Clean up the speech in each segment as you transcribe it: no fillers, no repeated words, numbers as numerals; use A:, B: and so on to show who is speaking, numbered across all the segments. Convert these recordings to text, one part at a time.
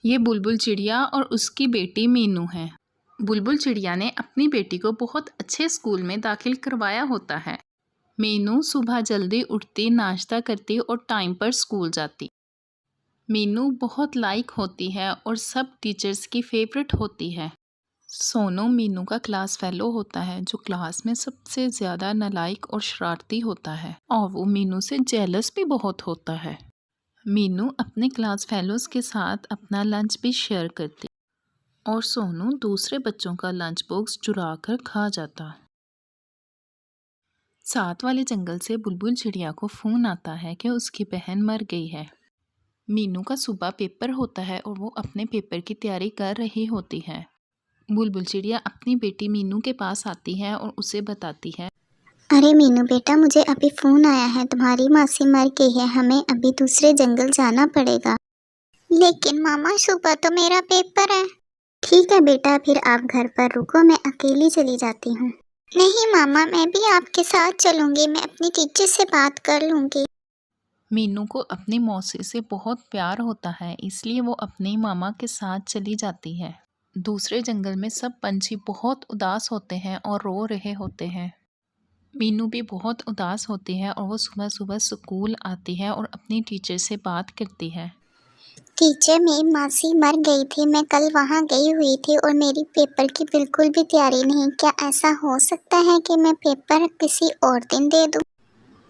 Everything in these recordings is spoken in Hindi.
A: ये बुलबुल चिड़िया और उसकी बेटी मीनू है। बुलबुल चिड़िया ने अपनी बेटी को बहुत अच्छे स्कूल में दाखिल करवाया होता है। मीनू सुबह जल्दी उठती, नाश्ता करती और टाइम पर स्कूल जाती। मीनू बहुत लाइक होती है और सब टीचर्स की फेवरेट होती है। सोनू मीनू का क्लास फेलो होता है, जो क्लास में सबसे ज़्यादा नालायक और शरारती होता है और वो मीनू से जेलस भी बहुत होता है। मीनू अपने क्लास फेलोज़ के साथ अपना लंच भी शेयर करती और सोनू दूसरे बच्चों का लंच बॉक्स चुरा कर खा जाता। साथ वाले जंगल से बुलबुल चिड़िया को फ़ोन आता है कि उसकी बहन मर गई है। मीनू का सुबह पेपर होता है और वो अपने पेपर की तैयारी कर रही होती है। बुलबुल चिड़िया अपनी बेटी मीनू के पास आती है और उसे बताती है,
B: अरे मीनू बेटा, मुझे अभी फ़ोन आया है, तुम्हारी मासी मर गई है, हमें अभी दूसरे जंगल जाना पड़ेगा। लेकिन मामा, सुबह तो मेरा पेपर है। ठीक है बेटा, फिर आप घर पर रुको, मैं अकेली चली जाती हूँ। नहीं मामा, मैं भी आपके साथ चलूँगी, मैं अपनी टीचर से बात कर लूँगी।
A: मीनू को अपनी मौसी से बहुत प्यार होता है, इसलिए वो अपने मामा के साथ चली जाती है। दूसरे जंगल में सब पंछी बहुत उदास होते हैं और रो रहे होते हैं। मीनू भी बहुत उदास होती है और वो सुबह सुबह स्कूल आती है और अपनी टीचर से बात करती है।
B: टीचर, मेरी मासी मर गई थी, मैं कल वहाँ गई हुई थी और मेरी पेपर की बिल्कुल भी तैयारी नहीं। क्या ऐसा हो सकता है कि मैं पेपर किसी और दिन दे दूँ?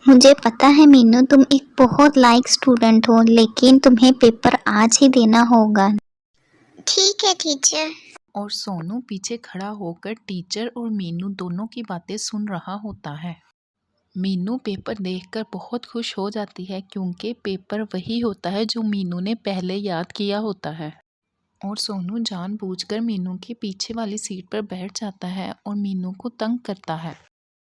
B: मुझे पता है मीनू, तुम एक बहुत लाइक स्टूडेंट हो, लेकिन तुम्हें पेपर आज ही देना होगा। ठीक है टीचर।
A: और सोनू पीछे खड़ा होकर टीचर और मीनू दोनों की बातें सुन रहा होता है। मीनू पेपर देखकर बहुत खुश हो जाती है, क्योंकि पेपर वही होता है जो मीनू ने पहले याद किया होता है। और सोनू जानबूझकर मीनू के पीछे वाली सीट पर बैठ जाता है और मीनू को तंग करता है।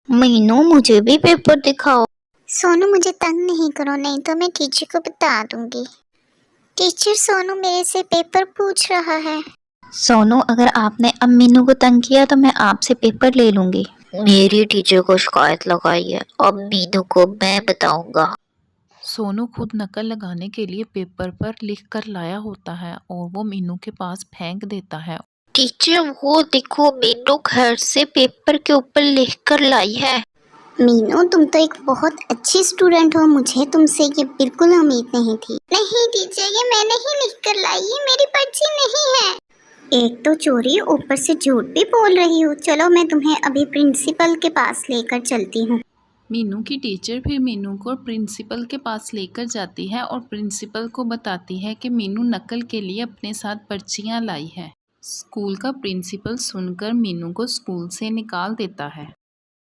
B: मीनू, मुझे भी पेपर दिखाओ। सोनू, मुझे तंग नहीं करो, नहीं तो मैं टीचर को बता दूंगी। टीचर, सोनू मेरे से पेपर पूछ रहा है। सोनू, अगर आपने अब मीनू को तंग किया तो मैं आपसे पेपर ले लूंगी। मेरी टीचर को शिकायत लगाई है, अब मीनू को मैं बताऊंगा।
A: सोनू खुद नकल लगाने के लिए पेपर पर लिख कर लाया होता है और वो मीनू के पास फेंक देता है।
B: टीचर, वो देखो, मीनू घर से पेपर के ऊपर लिख कर लाई है। मीनू, तुम तो एक बहुत अच्छी स्टूडेंट हो, मुझे तुमसे ये बिल्कुल उम्मीद नहीं थी। नहीं टीचर, ये मैं नहीं लिख कर लाई, ये मेरी पर्ची नहीं है। एक तो चोरी, ऊपर से झूठ भी बोल रही हूँ। चलो, मैं तुम्हें अभी प्रिंसिपल के पास लेकर चलती हूँ।
A: मीनू की टीचर फिर मीनू को प्रिंसिपल के पास लेकर जाती है और प्रिंसिपल को बताती है कि मीनू नकल के लिए अपने साथ पर्चियाँ लाई है। स्कूल का प्रिंसिपल सुनकर मीनू को स्कूल से निकाल देता है।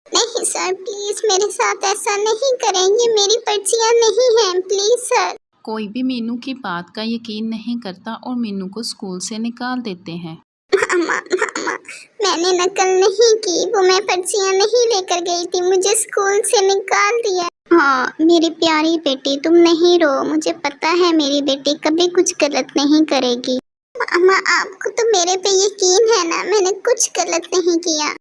B: नहीं सर, प्लीज मेरे साथ ऐसा नहीं करेंगे, मेरी पर्चियाँ नहीं हैं, प्लीज सर।
A: कोई भी मीनू की बात का यकीन नहीं करता और मीनू को स्कूल से निकाल देते हैं।
B: मामा, मैंने नकल नहीं की, वो मैं पर्चियाँ नहीं लेकर गई थी, मुझे स्कूल से निकाल दिया। हाँ मेरी प्यारी बेटी, तुम नहीं रो, मुझे पता है मेरी बेटी कभी कुछ गलत नहीं करेगी। मामा, आपको तो मेरे पे यकीन है ना, मैंने कुछ गलत नहीं किया।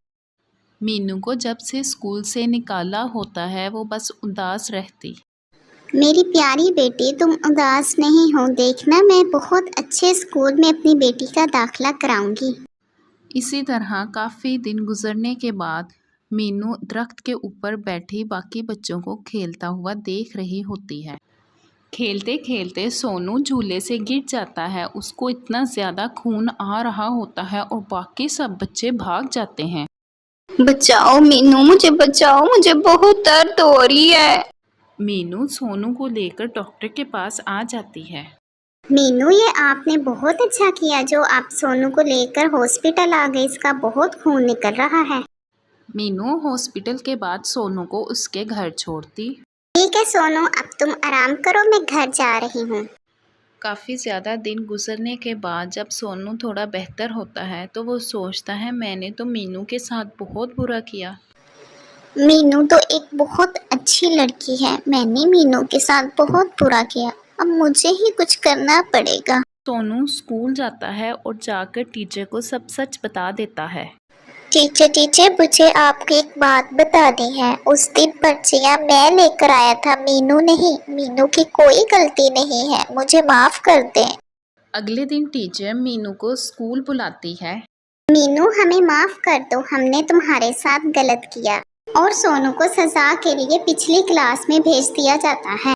A: मीनू को जब से स्कूल से निकाला होता है वो बस उदास रहती।
B: मेरी प्यारी बेटी, तुम उदास नहीं हो, देखना मैं बहुत अच्छे स्कूल में अपनी बेटी का दाखिला कराऊंगी।
A: इसी तरह काफ़ी दिन गुजरने के बाद मीनू दरख्त के ऊपर बैठी बाकी बच्चों को खेलता हुआ देख रही होती है। खेलते खेलते सोनू झूले से गिर जाता है। उसको इतना ज़्यादा खून आ रहा होता है और बाकी सब बच्चे भाग जाते हैं।
B: बचाओ मीनू, मुझे बचाओ, मुझे बहुत दर्द हो रही है।
A: मीनू सोनू को लेकर डॉक्टर के पास आ जाती है।
B: मीनू, ये आपने बहुत अच्छा किया जो आप सोनू को लेकर हॉस्पिटल आ गए, इसका बहुत खून निकल रहा है।
A: मीनू हॉस्पिटल के बाद सोनू को उसके घर छोड़ती।
B: ठीक है सोनू, अब तुम आराम करो, मैं घर जा रही हूँ।
A: काफ़ी ज़्यादा दिन गुजरने के बाद जब सोनू थोड़ा बेहतर होता है तो वो सोचता है, मैंने तो मीनू के साथ बहुत बुरा किया।
B: मीनू तो एक बहुत अच्छी लड़की है, मैंने मीनू के साथ बहुत बुरा किया, अब मुझे ही कुछ करना पड़ेगा।
A: सोनू स्कूल जाता है और जाकर टीचर को सब सच बता देता है।
B: टीचर, मुझे आपको एक बात बतानी है। उस दिन पर्चियाँ मैं लेकर आया था, मीनू नहीं। मीनू की कोई गलती नहीं है, मुझे माफ कर दें।
A: अगले दिन टीचर मीनू को स्कूल बुलाती है।
B: मीनू, हमें माफ कर दो, हमने तुम्हारे साथ गलत किया। और सोनू को सजा के लिए पिछली क्लास में भेज दिया जाता है।